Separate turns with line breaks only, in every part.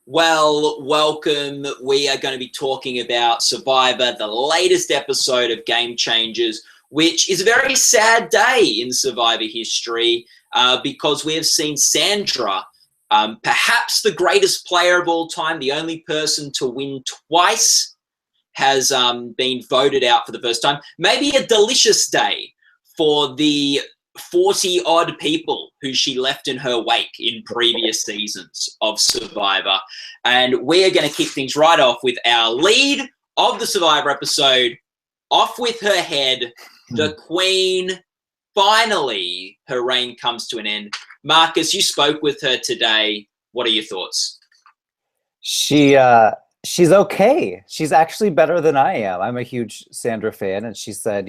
Well, welcome. We are going to be talking about Survivor, the latest episode of Game Changers, which is a very sad day in Survivor history because we have seen Sandra, perhaps the greatest player of all time, the only person to win twice, has been voted out for the first time. Maybe a delicious day for the 40-odd people who she left in her wake in previous seasons of Survivor. And we're going to kick things right off with our lead of the Survivor episode, Off With Her Head, the Queen. Finally, her reign comes to an end. Marcus, you spoke with her today. What are your thoughts?
She's okay. She's actually better than I am. I'm a huge Sandra fan, and she said,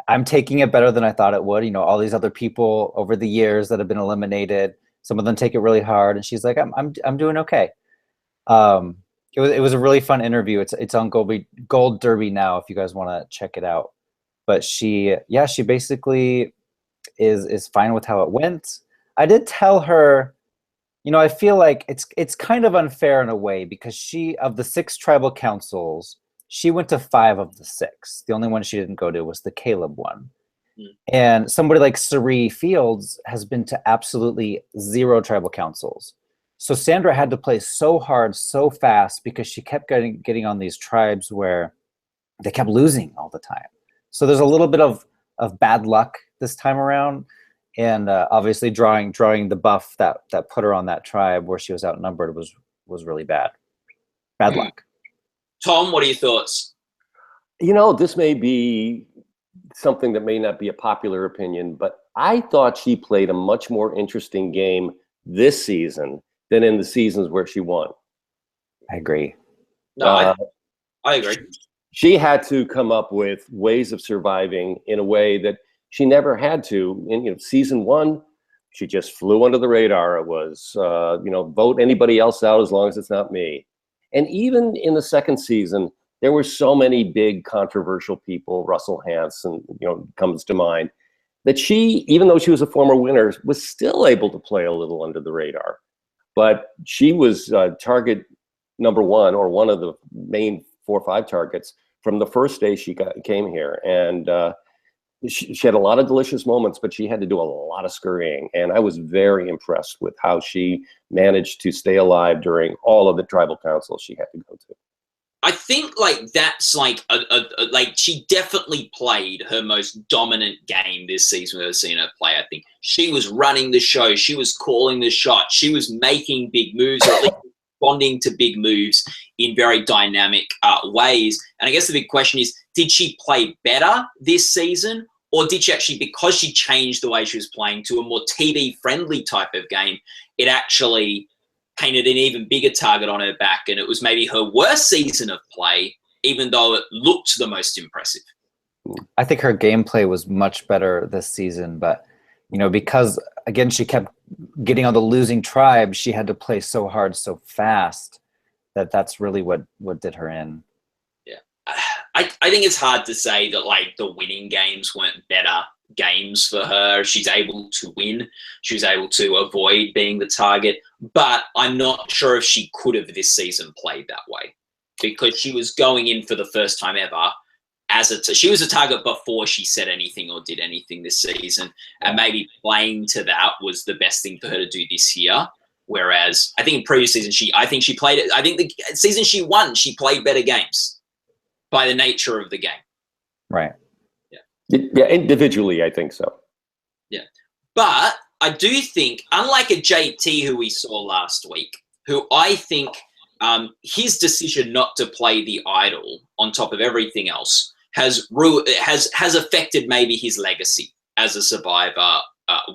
I'm taking it better than I thought it would. All these other people over the years that have been eliminated, some of them take it really hard, and she's like, I'm doing okay. It was a really fun interview. It's on GoldDerby now if you guys want to check it out. But she basically is fine with how it went. I did tell her, I feel like it's kind of unfair in a way because of the 6 tribal councils, she went to 5 of the 6. The only one she didn't go to was the Caleb one. And somebody like Sari Fields has been to absolutely 0 tribal councils. So Sandra had to play so hard, so fast, because she kept getting on these tribes where they kept losing all the time. So there's a little bit of bad luck this time around. And obviously drawing the buff that put her on that tribe where she was outnumbered was really bad. Bad luck.
Tom, what are your thoughts?
This may be something that may not be a popular opinion, but I thought she played a much more interesting game this season than in the seasons where she won.
I agree.
No, I agree.
She had to come up with ways of surviving in a way that she never had to. In season 1, she just flew under the radar. It was, vote anybody else out as long as it's not me. And even in the second season, there were so many big controversial people, Russell Hanson, comes to mind, that she, even though she was a former winner, was still able to play a little under the radar. But she was target number 1, or one of the main 4 or 5 targets from the first day she came here. And she had a lot of delicious moments, but she had to do a lot of scurrying. And I was very impressed with how she managed to stay alive during all of the tribal councils she had to go to.
I think that's she definitely played her most dominant game this season we've ever seen her play. I think she was running the show. She was calling the shot. She was making big moves, or at least responding to big moves in very dynamic ways. And I guess the big question is, did she play better this season? Or did she actually, because she changed the way she was playing to a more TV-friendly type of game, it actually painted an even bigger target on her back, and it was maybe her worst season of play, even though it looked the most impressive?
I think her gameplay was much better this season, but because again she kept getting on the losing tribe, she had to play so hard, so fast that's really what did her in.
Yeah, I think it's hard to say that the winning games weren't better games for her. She's able to win. She was able to avoid being the target, but I'm not sure if she could have this season played that way, because she was going in for the first time ever she was a target before she said anything or did anything this season, and maybe playing to that was the best thing for her to do this year. Whereas I think in previous season I think the season she won, she played better games by the nature of the game.
Right.
Yeah, individually, I think so.
Yeah. But I do think, unlike a JT who we saw last week, who I think his decision not to play the idol on top of everything else has affected maybe his legacy as a Survivor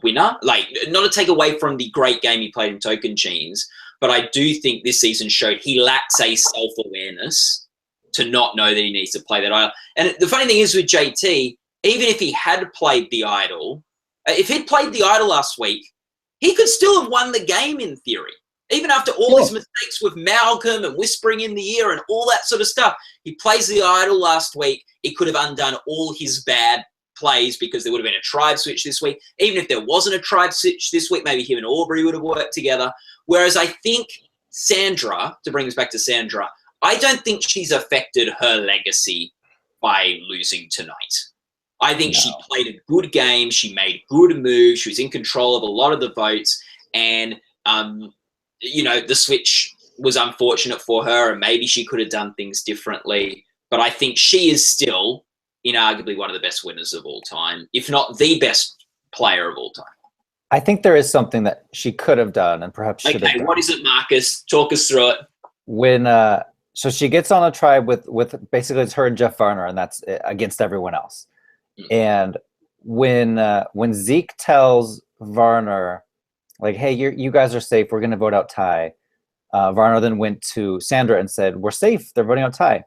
winner. Not to take away from the great game he played in Token Chains, but I do think this season showed he lacks a self-awareness to not know that he needs to play that idol. And the funny thing is with JT, even if he had played the idol, if he'd played the idol last week, he could still have won the game in theory. Even after all his mistakes with Malcolm and whispering in the ear and all that sort of stuff, he plays the idol last week. He could have undone all his bad plays because there would have been a tribe switch this week. Even if there wasn't a tribe switch this week, maybe him and Aubrey would have worked together. Whereas I think Sandra, to bring us back to Sandra, I don't think she's affected her legacy by losing tonight. I think she played a good game. She made good moves. She was in control of a lot of the votes. And, the switch was unfortunate for her, and maybe she could have done things differently. But I think she is still inarguably one of the best winners of all time, if not the best player of all time.
I think there is something that she could have done and perhaps should have done.
What is it, Marcus? Talk us through it.
When so she gets on a tribe with basically it's her and Jeff Varner, and that's against everyone else. And when Zeke tells Varner, like, hey, you guys are safe, we're going to vote out Ty, Varner then went to Sandra and said, we're safe, they're voting out Ty.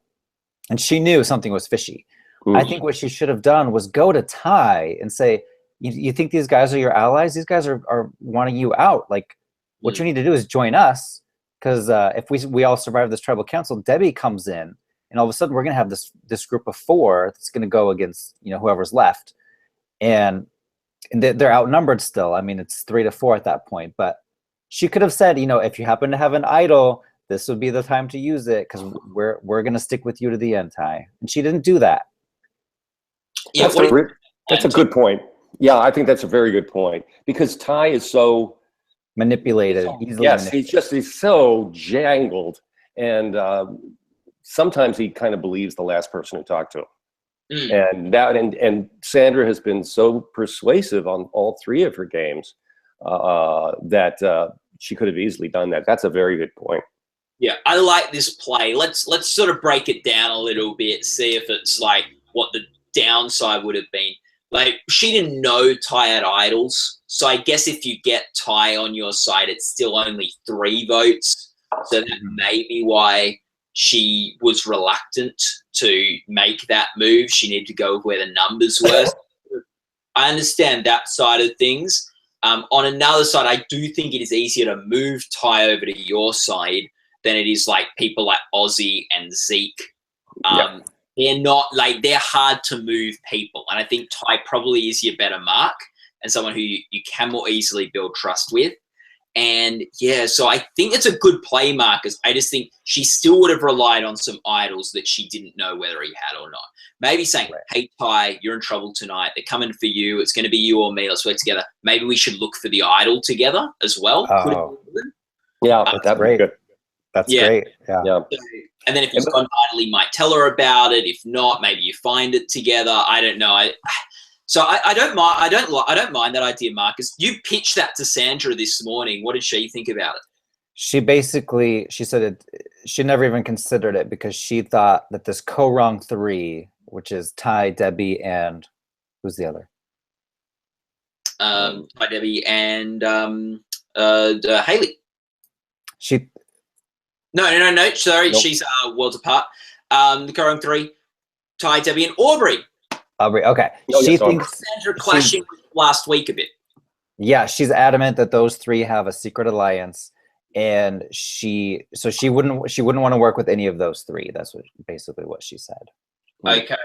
And she knew something was fishy. Ooh. I think what she should have done was go to Ty and say, you think these guys are your allies? These guys are wanting you out. Like, what you need to do is join us, because if we all survive this tribal council, Debbie comes in, and all of a sudden we're going to have this group of 4 that's going to go against whoever's left, and they're outnumbered still. I mean, it's 3 to 4 at that point. But she could have said, if you happen to have an idol, this would be the time to use it, because we're going to stick with you to the end, Ty. And she didn't do that.
Yeah, that's a good point. Yeah, I think that's a very good point, because Ty is so
manipulated.
Yes, he's so jangled, and sometimes he kind of believes the last person who talked to him. And Sandra has been so persuasive on all 3 of her games that she could have easily done that. That's a very good point.
Yeah, I like this play. Let's sort of break it down a little bit, see if it's like what the downside would have been. Like, she didn't know Ty had idols, so I guess if you get Ty on your side, it's still only 3 votes. So that may be why she was reluctant to make that move. She needed to go with where the numbers were. I understand that side of things. On another side, I do think it is easier to move Ty over to your side than it is like people like Ozzy and Zeke. They're hard to move people. And I think Ty probably is your better mark and someone who you can more easily build trust with. And yeah, so I think it's a good play, Marcus. I just think she still would have relied on some idols that she didn't know whether he had or not. Maybe saying, hey, Ty, you're in trouble tonight. They're coming for you. It's going to be you or me. Let's work together. Maybe we should look for the idol together as well.
Yeah, that'd be good.
That's great. Yeah.
And then if it's gone idle, you might tell her about it. If not, maybe you find it together. I don't know. I don't mind. I don't mind that idea, Marcus. You pitched that to Sandra this morning. What did she think about it?
She said she never even considered it, because she thought that this co-wrong 3, which is Ty, Debbie, and who's the other?
Ty, Debbie, and Haley. No. Sorry, nope. She's worlds apart. The co-wrong 3, Ty, Debbie, and Aubrey.
Okay. She thinks
Sandra clashing with last week a bit.
Yeah, she's adamant that those 3 have a secret alliance, and she wouldn't want to work with any of those 3. That's basically what she said.
Okay.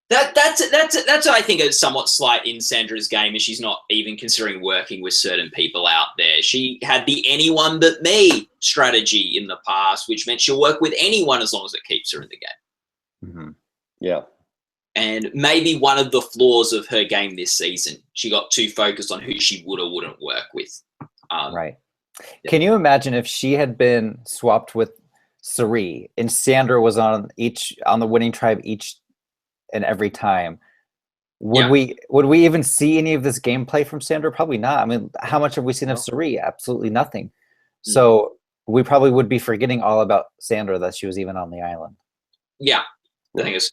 That's I think a somewhat slight in Sandra's game, is she's not even considering working with certain people out there. She had the anyone but me strategy in the past, which meant she'll work with anyone as long as it keeps her in the game.
Mm-hmm.
Yeah.
And maybe one of the flaws of her game this season, she got too focused on who she would or wouldn't work with.
Right. Yeah. Can you imagine if she had been swapped with Sari and Sandra was on the winning tribe each and every time? Would we even see any of this gameplay from Sandra? Probably not. I mean, how much have we seen of Sari? Absolutely nothing. Mm-hmm. So we probably would be forgetting all about Sandra, that she was even on the island.
Yeah, I think it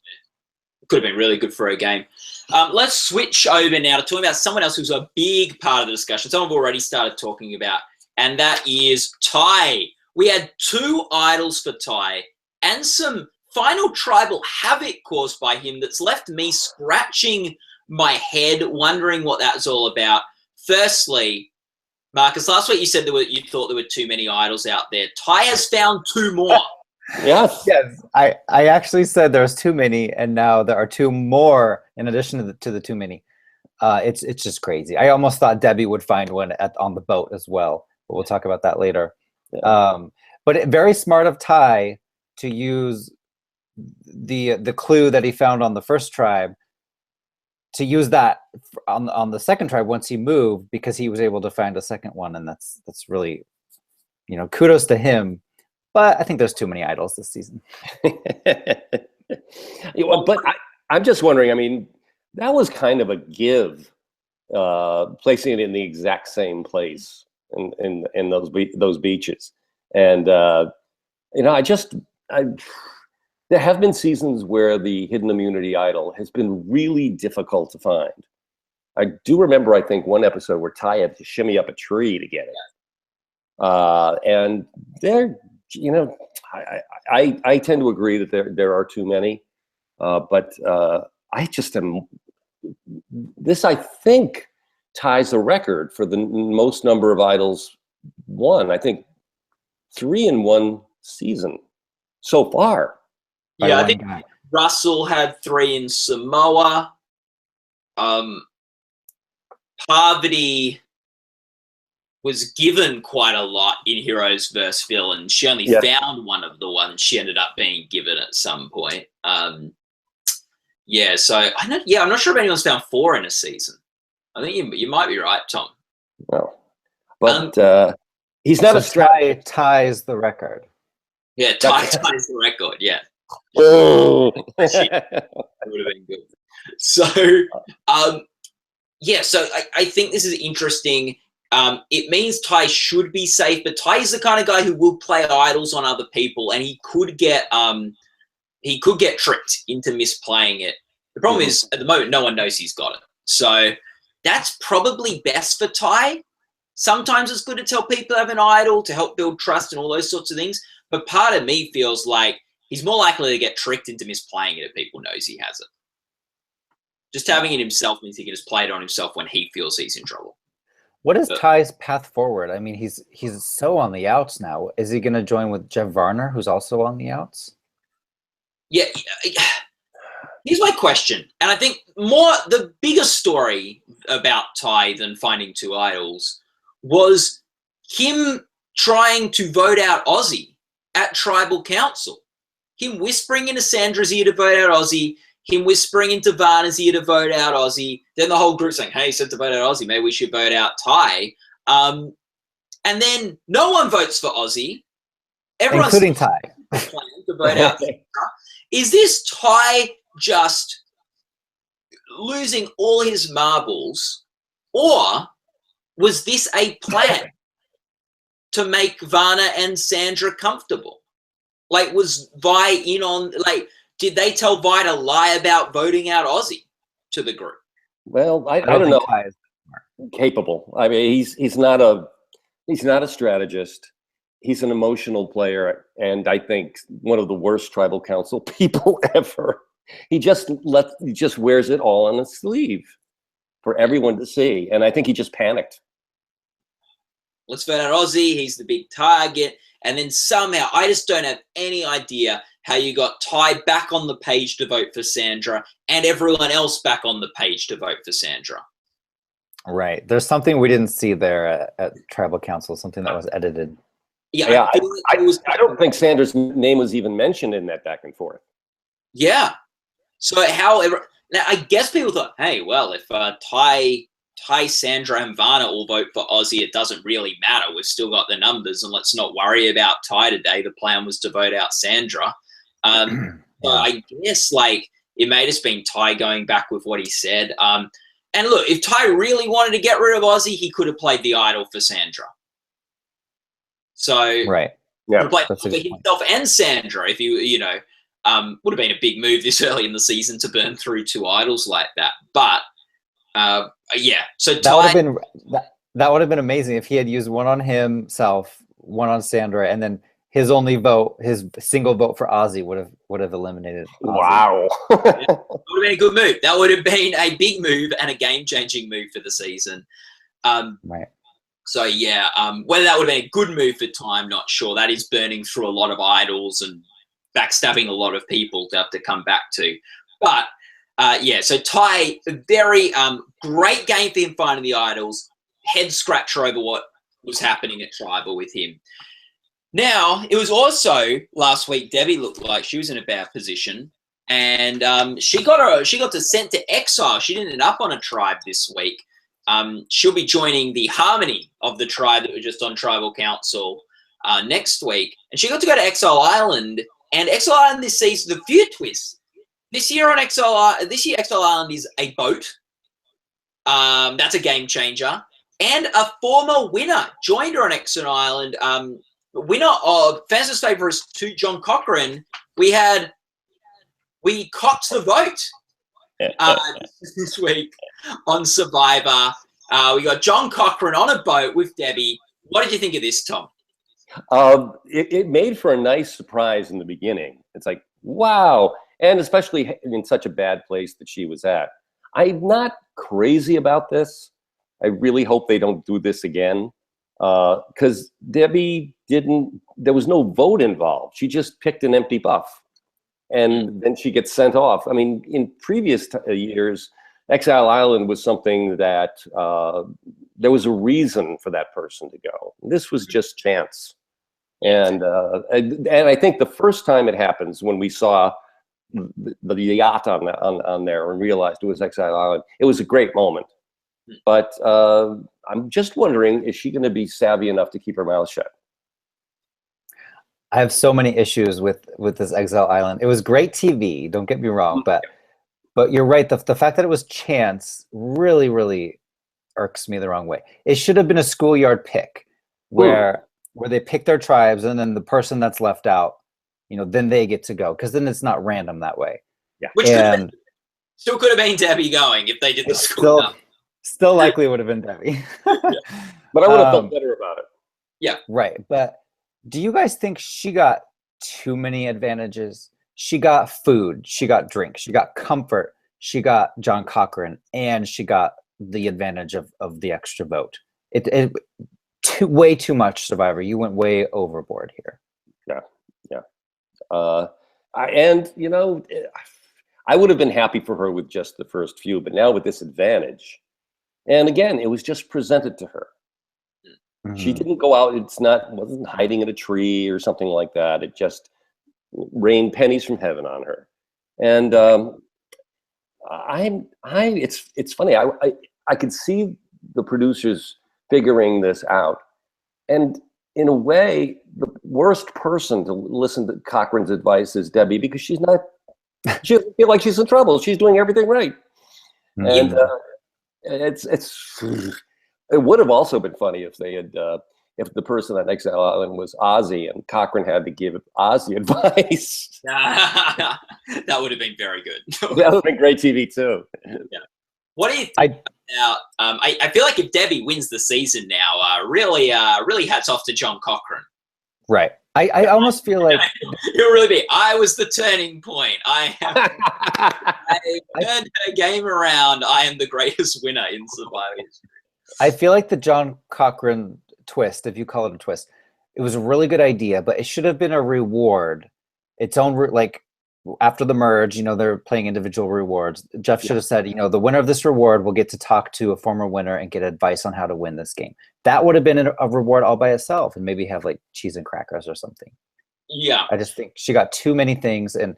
could have been really good for her game. Let's switch over now to talking about someone else who's a big part of the discussion. Someone we've already started talking about, and that is Ty. We had 2 idols for Ty and some final tribal havoc caused by him that's left me scratching my head, wondering what that's all about. Firstly, Marcus, last week you said you thought there were too many idols out there. Ty has found 2 more.
Yes.
I actually said there was too many, and now there are 2 more in addition to the too many. It's just crazy. I almost thought Debbie would find one on the boat as well, but we'll talk about that later. But very smart of Ty to use the clue that he found on the first tribe, to use that on the second tribe once he moved, because he was able to find a second one, and that's really, kudos to him. But I think there's too many idols this season.
But I'm just wondering, I mean, that was kind of a give, placing it in the exact same place in those beaches. And, there have been seasons where the hidden immunity idol has been really difficult to find. I do remember, I think, one episode where Ty had to shimmy up a tree to get it. And there, I tend to agree that there are too many. But I just am. This, I think, ties the record for the most number of idols won. I think 3 in one season so far.
Yeah, I think Russell had 3 in Samoa. Parvati was given quite a lot in Heroes vs. Villains. She only found one of the ones she ended up being given at some point. So I'm not sure if anyone's found 4 in a season. I think you might be right, Tom.
No, but he's not
ties the record.
Yeah, ties the record. Yeah.
Oh,
that would have been good. So, so I think this is interesting. It means Ty should be safe, but Ty is the kind of guy who will play idols on other people, and he could get tricked into misplaying it. The problem is, at the moment, no one knows he's got it. So that's probably best for Ty. Sometimes it's good to tell people have an idol to help build trust and all those sorts of things. But part of me feels like he's more likely to get tricked into misplaying it if people knows he has it. Just having it himself means he can just play it on himself when he feels he's in trouble.
What is Ty's path forward? I mean, he's so on the outs now. Is he going to join with Jeff Varner, who's also on the outs?
Yeah. Here's my question. And I think the biggest story about Ty than finding 2 idols was him trying to vote out Aussie at Tribal Council. Him whispering into Sandra's ear to vote out Aussie, him whispering into Varner's ear to vote out Aussie, then the whole group saying, hey, he said to vote out Aussie, maybe we should vote out Ty. And then no one votes for Aussie. Everyone's
including Ty.
Planning to vote out Sandra. Is this Ty just losing all his marbles, or was this a plan to make Varner and Sandra comfortable? Like, was Vi in on, like, did they tell Vi to lie about voting out Aussie to the group?
Well, I don't know. Capable. I mean, he's not a strategist. He's an emotional player, and I think one of the worst tribal council people ever. He just wears it all on his sleeve for everyone to see, and I think he just panicked.
Let's vote out Aussie. He's the big target. And then somehow, I just don't have any idea how you got Ty back on the page to vote for Sandra and everyone else back on the page to vote for Sandra.
Right. There's something we didn't see there at Tribal Council, something that was edited.
Yeah, I don't think Sandra's name was even mentioned in that back and forth.
Yeah. So however, now I guess people thought, hey, well, if Ty, Sandra, and Varner all vote for Aussie, it doesn't really matter. We've still got the numbers, and let's not worry about Ty today. The plan was to vote out Sandra. So I guess, like, it may have just been Ty going back with what he said. And look, if Ty really wanted to get rid of Aussie, he could have played the idol for Sandra. So
right,
yeah, played for himself and Sandra. If would have been a big move this early in the season to burn through 2 idols like that. But so
that would have been amazing if he had used one on himself, one on Sandra, and then his single vote for Aussie would have eliminated Aussie.
Wow.
That would have been a good move. That would have been a big move and a game-changing move for the season.
Right.
So whether that would have been a good move for Ty, I'm not sure. That is burning through a lot of idols and backstabbing a lot of people to have to come back to. But so Ty, very great game for him finding the idols. Head scratcher over what was happening at Tribal with him. Now, it was also last week, Debbie looked like she was in a bad position. And she got to sent to exile. She didn't end up on a tribe this week. She'll be joining the harmony of the tribe that were just on tribal council next week. And she got to go to Exile Island. And Exile Island this season, the few twists. This year Exile Island is a boat. That's a game changer. And a former winner joined her on Exile Island. Winner of Fans' Favourites to John Cochran. We cocked the vote this week on Survivor. We got John Cochran on a boat with Debbie. What did you think of this, Tom?
It made for a nice surprise in the beginning. It's like, wow. And especially in such a bad place that she was at. I'm not crazy about this. I really hope they don't do this again. Because Debbie there was no vote involved. She just picked an empty buff. And then she gets sent off. I mean, in previous years, Exile Island was something that there was a reason for that person to go. This was just chance. And I think the first time it happens, when we saw the yacht on there and realized it was Exile Island, it was a great moment. But I'm just wondering, is she going to be savvy enough to keep her mouth shut?
I have so many issues with this Exile Island. It was great TV, don't get me wrong, but you're right. The fact that it was chance really, really irks me the wrong way. It should have been a schoolyard pick where they pick their tribes, and then the person that's left out, then they get to go, because then it's not random that way.
Yeah.
Which still could have been Debbie going if they did the school.
Still likely would have been Debbie.
But I would have felt better about it.
Yeah.
Right. But do you guys think she got too many advantages? She got food, she got drink, she got comfort, she got John Cochran, and she got the advantage of the extra vote. Way too much, Survivor. You went way overboard here.
Yeah. I would have been happy for her with just the first few, but now with this advantage, and again, it was just presented to her. She didn't go out. Wasn't hiding in a tree or something like that. It just rained pennies from heaven on her. And it's funny. I could see the producers figuring this out, and in a way, the worst person to listen to Cochran's advice is Debbie, because she doesn't feel like she's in trouble. She's doing everything right. And it would have also been funny if they had, if the person on Exile Island was Ozzy and Cochran had to give Ozzy advice.
That would have been very good.
That would have been great TV too.
Yeah. What do you think about? I feel like if Debbie wins the season now, really hats off to John Cochran.
Right. I almost feel like
it'll really be. I was the turning point. I turned her game around. I am the greatest winner in Survivor history.
I feel like the John Cochran twist, if you call it a twist, it was a really good idea, but it should have been a reward. Its own, like after the merge, they're playing individual rewards. Jeff should have said, the winner of this reward will get to talk to a former winner and get advice on how to win this game. That would have been a reward all by itself, and maybe have like cheese and crackers or something.
Yeah.
I just think she got too many things, and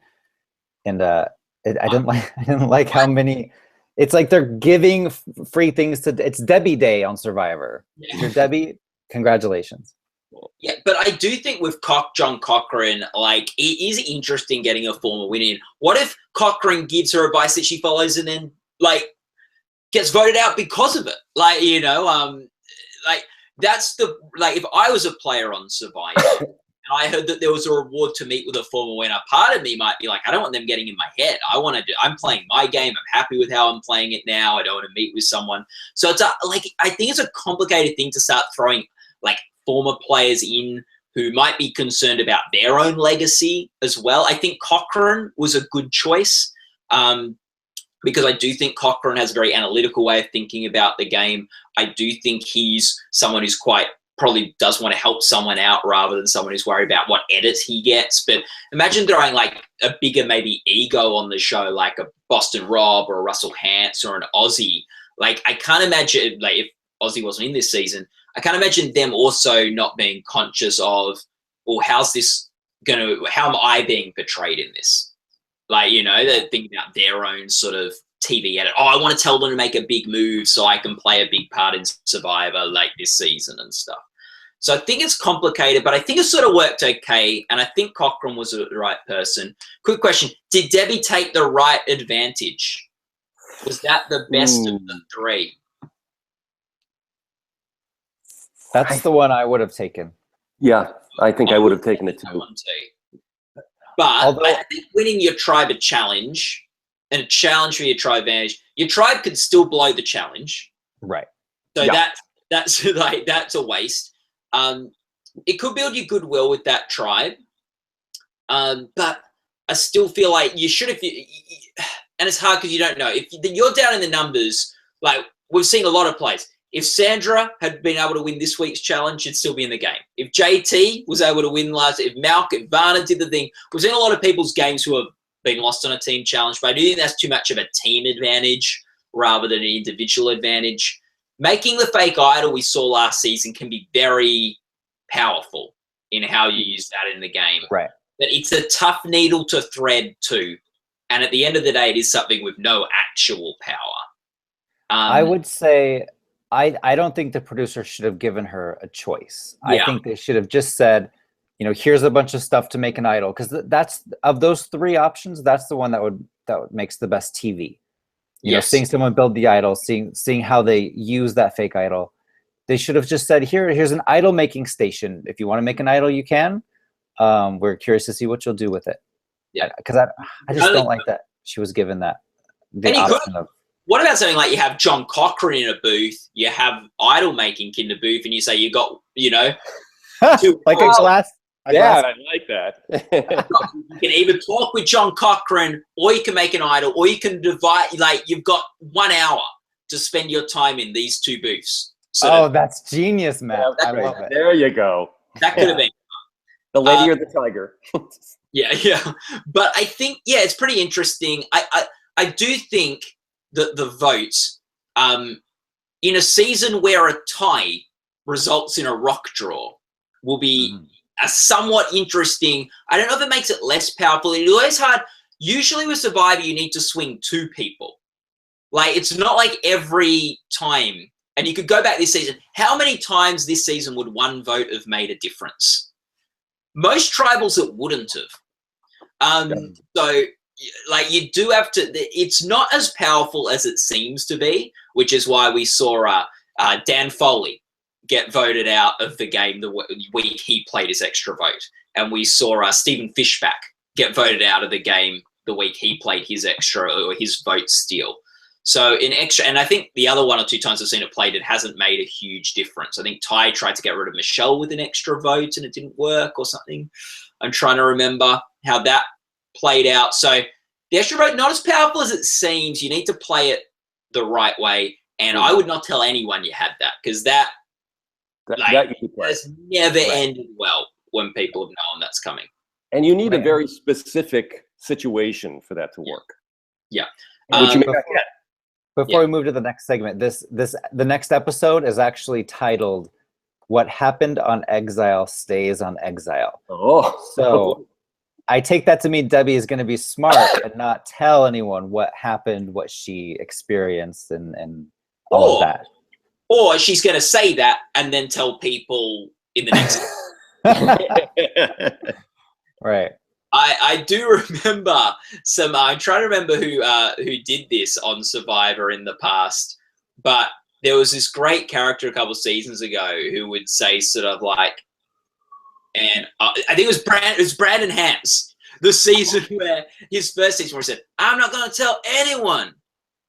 I didn't like how many. It's like they're giving free things it's Debbie Day on Survivor.
Yeah.
You're Debbie, congratulations.
Yeah, but I do think with John Cochran, like, it is interesting getting a former winner in. What if Cochran gives her advice that she follows and then, like, gets voted out because of it? Like, that's if I was a player on Survivor and I heard that there was a reward to meet with a former winner, part of me might be like, I don't want them getting in my head. I'm playing my game. I'm happy with how I'm playing it now. I don't want to meet with someone. So it's I think it's a complicated thing to start throwing, like, former players in who might be concerned about their own legacy as well. I think Cochran was a good choice because I do think Cochran has a very analytical way of thinking about the game. I do think he's someone who's probably does want to help someone out rather than someone who's worried about what edits he gets. But imagine throwing like a bigger maybe ego on the show, like a Boston Rob or a Russell Hantz or an Aussie. Like, I can't imagine, like, if Aussie wasn't in this season, I can't imagine them also not being conscious of, or how am I being portrayed in this? Like, they're thinking about their own sort of TV edit. Oh, I want to tell them to make a big move so I can play a big part in Survivor like this season and stuff. So I think it's complicated, but I think it sort of worked okay. And I think Cochran was the right person. Quick question. Did Debbie take the right advantage? Was that the best of the three?
That's the one I would have taken.
Yeah, I think I would have taken it too.
But I think winning your tribe a challenge and a challenge for your tribe advantage, your tribe could still blow the challenge.
Right.
So that's like, that's a waste. It could build you goodwill with that tribe. But I still feel like you should, and it's hard because you don't know. If you're down in the numbers, like we've seen a lot of plays. If Sandra had been able to win this week's challenge, she'd still be in the game. If JT was able to win if Varna did the thing, we've seen a lot of people's games who have been lost on a team challenge, but I do think that's too much of a team advantage rather than an individual advantage. Making the fake idol we saw last season can be very powerful in how you use that in the game.
Right.
But it's a tough needle to thread too. And at the end of the day, it is something with no actual power.
I would say I don't think the producer should have given her a choice.
Yeah.
I think they should have just said, here's a bunch of stuff to make an idol, because that's, of those three options, that's the one that makes the best TV. Seeing someone build the idol, seeing how they use that fake idol. They should have just said, here's an idol making station. If you want to make an idol, you can. We're curious to see what you'll do with it.
Yeah,
because I just don't like that she was given that the option of.
What about something like you have John Cochran in a booth, you have idol making in the booth, and you say you got,
like a glass.
Yeah, I like that.
You can either talk with John Cochran, or you can make an idol, or you can divide. Like, you've got 1 hour to spend your time in these two booths. So
that's genius, Matt. I love it.
There you go.
That could have been
the lady or the tiger.
Yeah. But I think, it's pretty interesting. I do think that the votes, in a season where a tie results in a rock draw, will be a somewhat interesting. I don't know if it makes it less powerful. It's always hard. Usually with Survivor, you need to swing 2 people. Like, it's not like every time. And you could go back this season. How many times this season would 1 vote have made a difference? Most tribals, it wouldn't have. So, like, you do have to. It's not as powerful as it seems to be, which is why we saw Dan Foley get voted out of the game the week he played his extra vote. And we saw Stephen Fishback get voted out of the game the week he played his extra or his vote steal. So in extra, and I think the other 1 or 2 times I've seen it played, it hasn't made a huge difference. I think Ty tried to get rid of Michelle with an extra vote and it didn't work or something. I'm trying to remember how that played out. So the extra vote, not as powerful as it seems. You need to play it the right way. And I would not tell anyone you had that, because that has never ended well when people have known that's coming.
And you need a very specific situation for that to work.
Yeah.
Which you may not get.
Before we move to the next segment, the next episode is actually titled "What Happened on Exile Stays on Exile."
Oh,
so I take that to mean Debbie is going to be smart and not tell anyone what happened, what she experienced, and all of that.
Or she's going to say that and then tell people in the next.
Right.
I do remember I'm trying to remember who did this on Survivor in the past, but there was this great character a couple of seasons ago who would say sort of like, and I think it was Brandon Hams, the season where his first season where he said, "I'm not going to tell anyone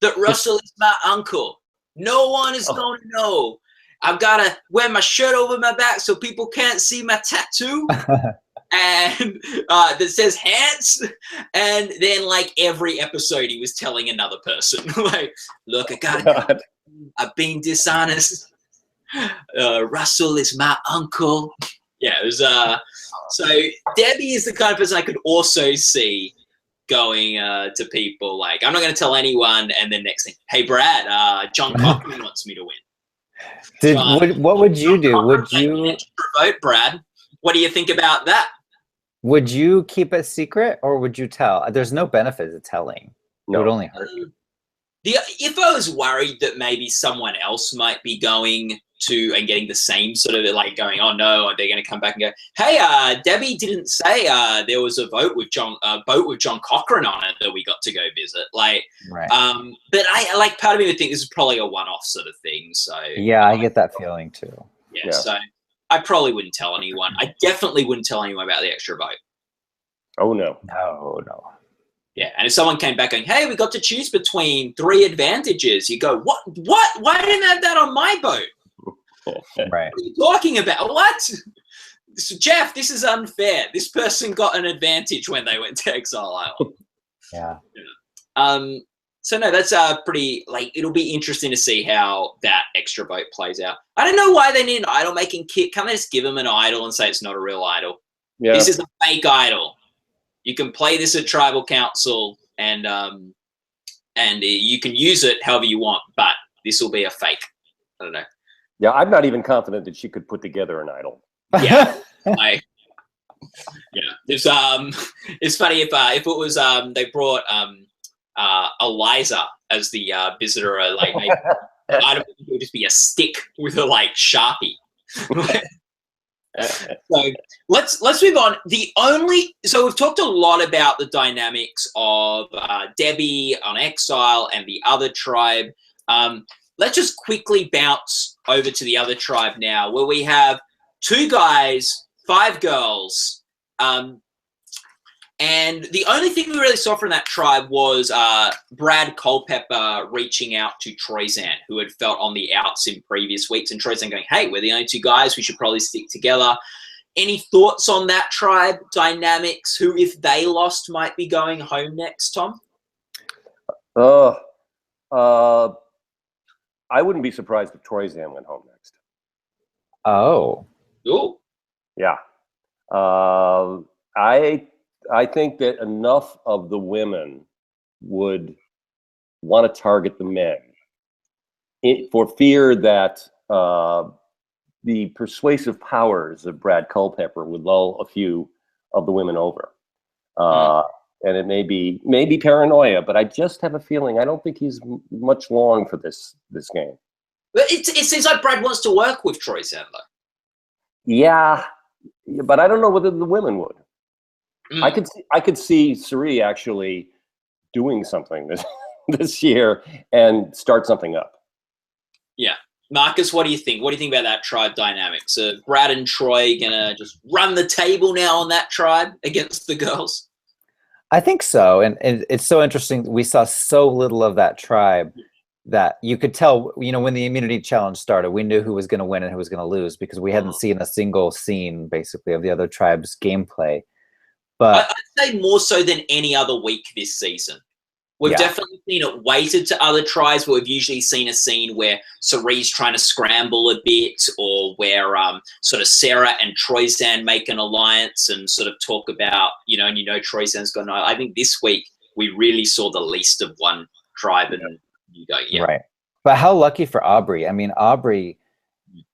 that Russell is my uncle. No one is going to know. I've got to wear my shirt over my back so people can't see my tattoo." And that says Hans, and then like every episode he was telling another person, like, "Look, I've been dishonest. Russell is my uncle." Yeah, it was so Debbie is the kind of person I could also see going to people like, "I'm not going to tell anyone," and then next thing, "Hey Brad, John Cochran wants me to win."
What would you do? Would you
vote, Brad? What do you think about that?
Would you keep it secret or would you tell? There's no benefit to telling. It would only hurt you.
If I was worried that maybe someone else might be going to and getting the same sort of like going, oh no, they're going to come back and go, hey, Debbie didn't say there was a boat with John Cochran on it that we got to go visit. Like,
Right.
But I like part of me would think this is probably a one-off sort of thing. So
yeah, I get that feeling too.
Yeah, so I probably wouldn't tell anyone. I definitely wouldn't tell anyone about the extra boat.
Oh no.
No.
Yeah, and if someone came back going, hey, we got to choose between 3 advantages, you go, what? Why didn't I have that on my boat?
Right.
What are you talking about? What? Jeff, this is unfair. This person got an advantage when they went to Exile Island.
Yeah.
So no, that's pretty, like, it'll be interesting to see how that extra boat plays out. I don't know why they need an idol making kit. Can't they just give them an idol and say it's not a real idol?
Yeah.
This is a fake idol. You can play this at Tribal Council and you can use it however you want, but this will be a fake. I don't know.
Yeah, I'm not even confident that she could put together an idol.
Yeah. It's funny if it was they brought Eliza as the visitor, like maybe I don't think it would just be a stick with a like Sharpie. So let's move on. So we've talked a lot about the dynamics of Debbie on Exile and the other tribe. Let's just quickly bounce over to the other tribe now, where we have 2 guys, 5 girls, and the only thing we really saw from that tribe was Brad Culpepper reaching out to Troyzan, who had felt on the outs in previous weeks, and Troyzan going, hey, we're the only 2 guys, we should probably stick together. Any thoughts on that tribe dynamics? Who, if they lost, might be going home next, Tom?
I wouldn't be surprised if Troyzan went home next.
Oh.
Ooh.
Yeah. I think that enough of the women would want to target the men for fear that the persuasive powers of Brad Culpepper would lull a few of the women over. And it may be paranoia, but I just have a feeling I don't think he's much long for this game.
But it seems like Brad wants to work with Troyzan, though.
Yeah, but I don't know whether the women would. I could see Suri actually doing something this year and start something up.
Yeah. Marcus, what do you think? What do you think about that tribe dynamic? So Brad and Troy gonna just run the table now on that tribe against the girls?
I think so. And it's so interesting. We saw so little of that tribe that you could tell, when the immunity challenge started, we knew who was going to win and who was going to lose because we hadn't seen a single scene basically of the other tribe's gameplay. But
I'd say more so than any other week this season. We've definitely seen it weighted to other tribes, but we've usually seen a scene where Sari's trying to scramble a bit, or where sort of Sarah and Troyzan make an alliance and sort of talk about, and Troyzan's got I think this week we really saw the least of one tribe, and you go,
right. But how lucky for Aubrey. I mean, Aubrey,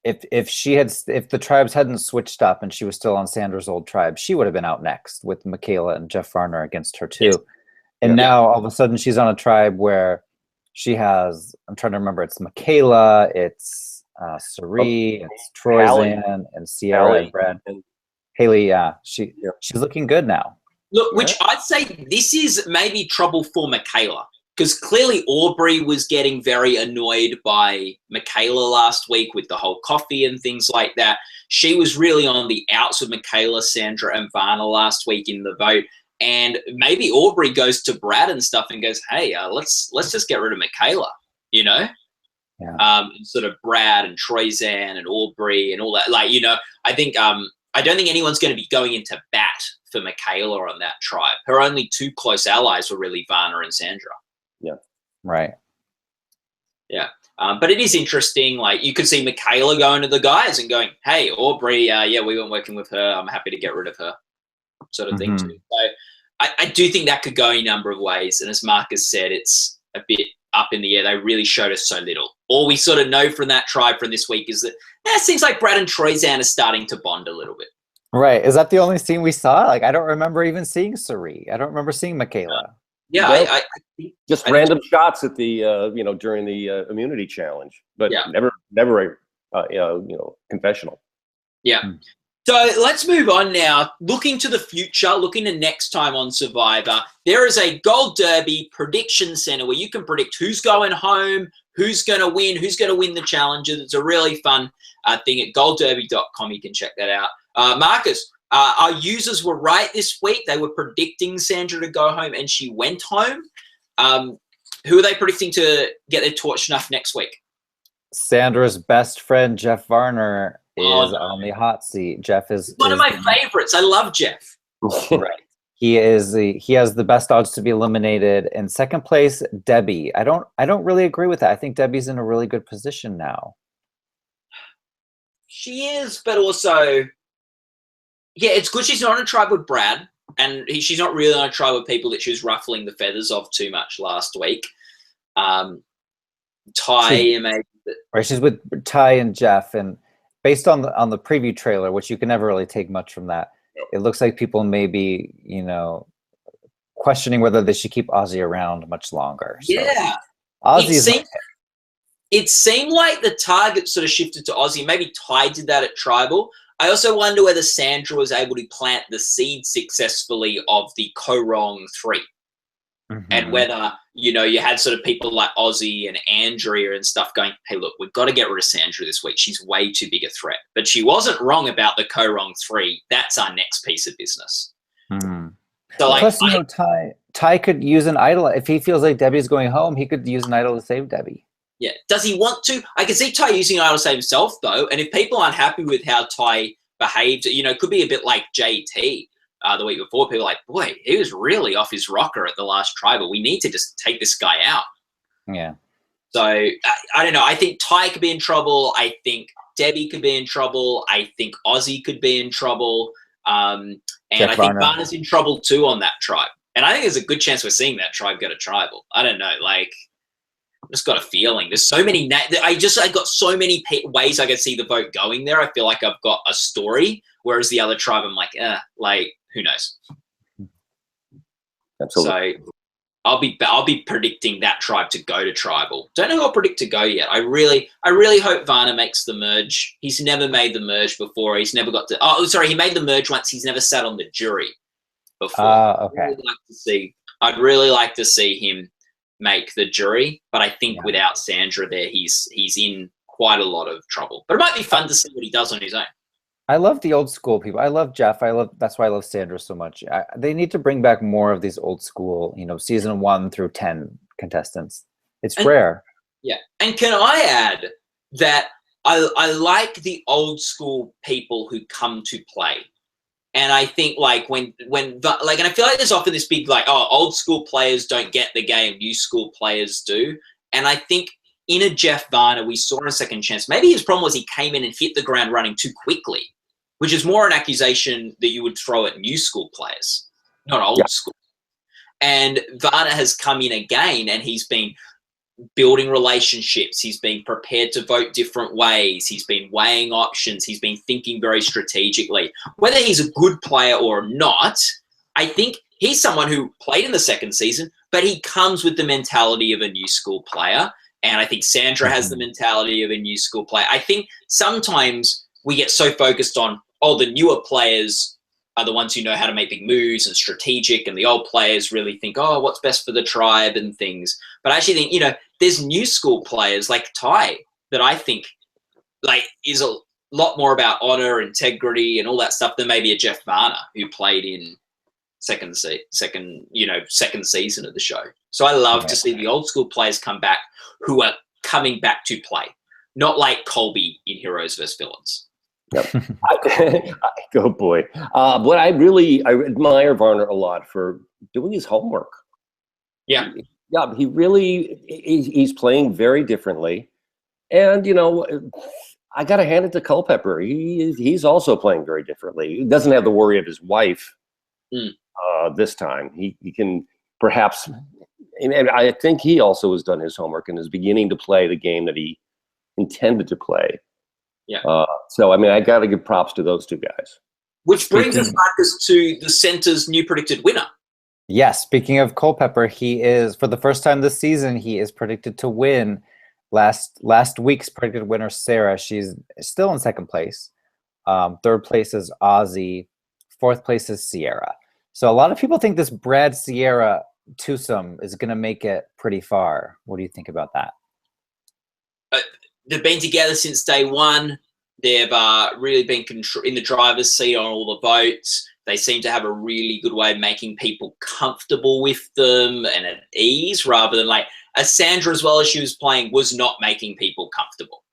if the tribes hadn't switched up and she was still on Sandra's old tribe, she would have been out next with Michaela and Jeff Varner against her too. Yes. And now all of a sudden she's on a tribe where she has, I'm trying to remember, it's Michaela, it's Sari, it's Troyzan, and Sierra and Brad. And Haley, she's looking good now.
Look, which I'd say this is maybe trouble for Michaela, because clearly Aubrey was getting very annoyed by Michaela last week with the whole coffee and things like that. She was really on the outs with Michaela, Sandra, and Varner last week in the vote. And maybe Aubrey goes to Brad and stuff and goes, hey, let's just get rid of Michaela, sort of Brad and Troyzan and Aubrey and all that. Like, I think I don't think anyone's going to be going into bat for Michaela on that tribe. Her only 2 close allies were really Varner and Sandra.
Yeah.
Right.
Yeah. But it is interesting. Like, you could see Michaela going to the guys and going, hey, Aubrey, we weren't working with her. I'm happy to get rid of her, sort of thing too. So I do think that could go a number of ways. And as Marcus said, it's a bit up in the air. They really showed us so little. All we sort of know from that tribe from this week is that it seems like Brad and Troyzan are starting to bond a little bit.
Right. Is that the only scene we saw? Like, I don't remember even seeing Sari. I don't remember seeing Michaela.
Yeah,
Nope.
I think
Just random shots at the during the immunity challenge, but never confessional.
Yeah. So let's move on now. Looking to the future, looking to next time on Survivor, there is a Gold Derby prediction center where you can predict who's going home, who's going to win the challenges. It's a really fun thing at goldderby.com. You can check that out. Marcus, our users were right this week. They were predicting Sandra to go home, and she went home. Who are they predicting to get their torch snuffed next week?
Sandra's best friend, Jeff Varner, is on the hot seat. Jeff is
one of my favorites. I love Jeff.
Right. He has the best odds to be eliminated. In second place, Debbie. I don't really agree with that. I think Debbie's in a really good position now.
She is, but also, yeah, it's good she's not on a tribe with Brad, and she's not really on a tribe with people that she was ruffling the feathers of too much last week. Ty, maybe.
Right, she's with Ty and Jeff, and based on the preview trailer, which you can never really take much from that, it looks like people may be, questioning whether they should keep Ozzy around much longer. So,
yeah. It seemed like the target sort of shifted to Ozzy. Maybe Ty did that at Tribal. I also wonder whether Sandra was able to plant the seed successfully of the co-wrong 3. Mm-hmm. And whether, you had sort of people like Ozzy and Andrea and stuff going, hey, look, we've got to get rid of Sandra this week. She's way too big a threat. But she wasn't wrong about the co-wrong 3. That's our next piece of business.
Mm-hmm.
So,
plus, Ty could use an idol. If he feels like Debbie's going home, he could use an idol to save Debbie.
Yeah. Does he want to? I can see Ty using an idol to save himself, though. And if people aren't happy with how Ty behaved, it could be a bit like JT. The week before, people were like, boy, he was really off his rocker at the last Tribal. We need to just take this guy out.
Yeah.
So, I don't know. I think Ty could be in trouble. I think Debbie could be in trouble. I think Ozzy could be in trouble. And I think Varner's in trouble too on that tribe. And I think there's a good chance we're seeing that tribe go to Tribal. I don't know. Like, I just got a feeling. There's so many. I got so many ways I could see the vote going there. I feel like I've got a story. Whereas the other tribe, I'm like, who knows?
Absolutely.
So I'll be predicting that tribe to go to Tribal. Don't know who I'll predict to go yet. I really hope Varner makes the merge. He's never made the merge before. He's never got to. Oh, sorry, he made the merge once. He's never sat on the jury before.
Okay.
I'd really like to see him make the jury, but I think without Sandra there, he's in quite a lot of trouble. But it might be fun to see what he does on his own.
I love the old school people. I love Jeff. That's why I love Sandra so much. They need to bring back more of these old school, season 1 through 10 contestants. It's rare. Yeah.
And can I add that I like the old school people who come to play. And I think and I feel like there's often this big old school players don't get the game, new school players do. And I think in a Jeff Varner, we saw a second chance. Maybe his problem was he came in and hit the ground running too quickly, which is more an accusation that you would throw at new school players, not old school. And Varner has come in again and he's been building relationships. He's been prepared to vote different ways. He's been weighing options. He's been thinking very strategically. Whether he's a good player or not, I think he's someone who played in the second season, but he comes with the mentality of a new school player. And I think Sandra has the mentality of a new school player. I think sometimes we get so focused on, the newer players are the ones who know how to make big moves and strategic, and the old players really think, what's best for the tribe and things. But I actually think, there's new school players like Ty that I think is a lot more about honor, integrity, and all that stuff than maybe a Jeff Varner who played in second season of the show. So I love to see the old school players come back who are coming back to play, not like Colby in Heroes vs. Villains.
Yep. Oh boy. What I admire Varner a lot for doing his homework.
Yeah.
Yeah, he's playing very differently. And, I got to hand it to Culpepper. He's also playing very differently. He doesn't have the worry of his wife this time. He can perhaps, and I think he also has done his homework and is beginning to play the game that he intended to play.
Yeah.
So, I got to give props to those two guys.
Which brings us, Marcus, to the center's new predicted winner.
Yes, speaking of Culpepper, he is, for the first time this season, he is predicted to win. Last week's predicted winner, Sarah, she's still in second place. Third place is Ozzy. Fourth place is Sierra. So a lot of people think this Brad Sierra twosome is going to make it pretty far. What do you think about that?
They've been together since day one. They've really been in the driver's seat on all the votes. They seem to have a really good way of making people comfortable with them and at ease, rather than like Sandra, as well as she was playing, was not making people comfortable.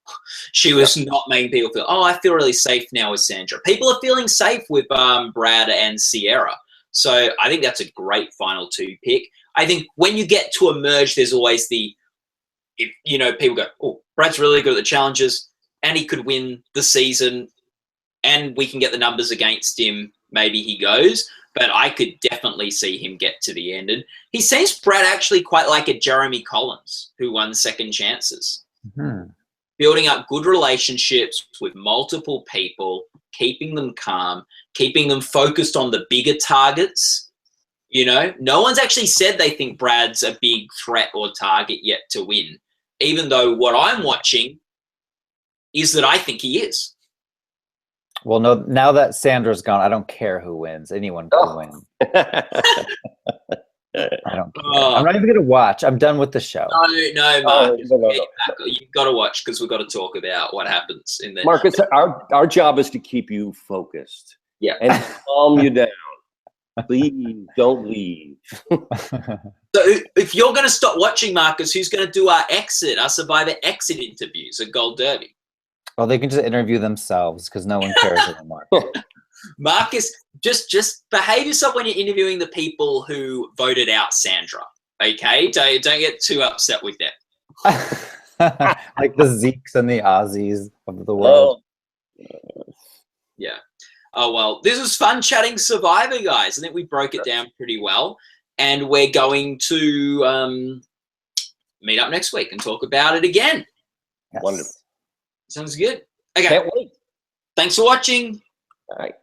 She was not making people feel, oh, I feel really safe now with Sandra. People are feeling safe with Brad and Sierra. So I think that's a great final two pick. I think when you get to emerge, there's always people go, oh, Brad's really good at the challenges and he could win the season and we can get the numbers against him. Maybe he goes, but I could definitely see him get to the end. And he seems, Brad, actually quite like a Jeremy Collins who won Second Chances.
Mm-hmm.
Building up good relationships with multiple people, keeping them calm, keeping them focused on the bigger targets. No one's actually said they think Brad's a big threat or target yet to win, even though what I'm watching is that I think he is.
Well, no, now that Sandra's gone, I don't care who wins. Anyone can win. I don't care. I'm not even going to watch. I'm done with the show.
No, Marcus. No. You've got to watch because we've got to talk about what happens in there.
Marcus, our job is to keep you focused.
Yeah.
And calm you down. Please don't leave.
So if you're going to stop watching, Marcus, who's going to do our Survivor exit interviews at GoldDerby?
Well, they can just interview themselves because no one cares anymore.
Marcus, just behave yourself when you're interviewing the people who voted out Sandra. Okay, don't get too upset with that.
Like the Zeeks and the Aussies of the world.
Yeah. Oh well, this was fun chatting Survivor, guys. I think we broke it down pretty well, and we're going to meet up next week and talk about it again.
Yes.
Wonderful.
Sounds good. Okay.
Can't wait.
Thanks for watching.
All right.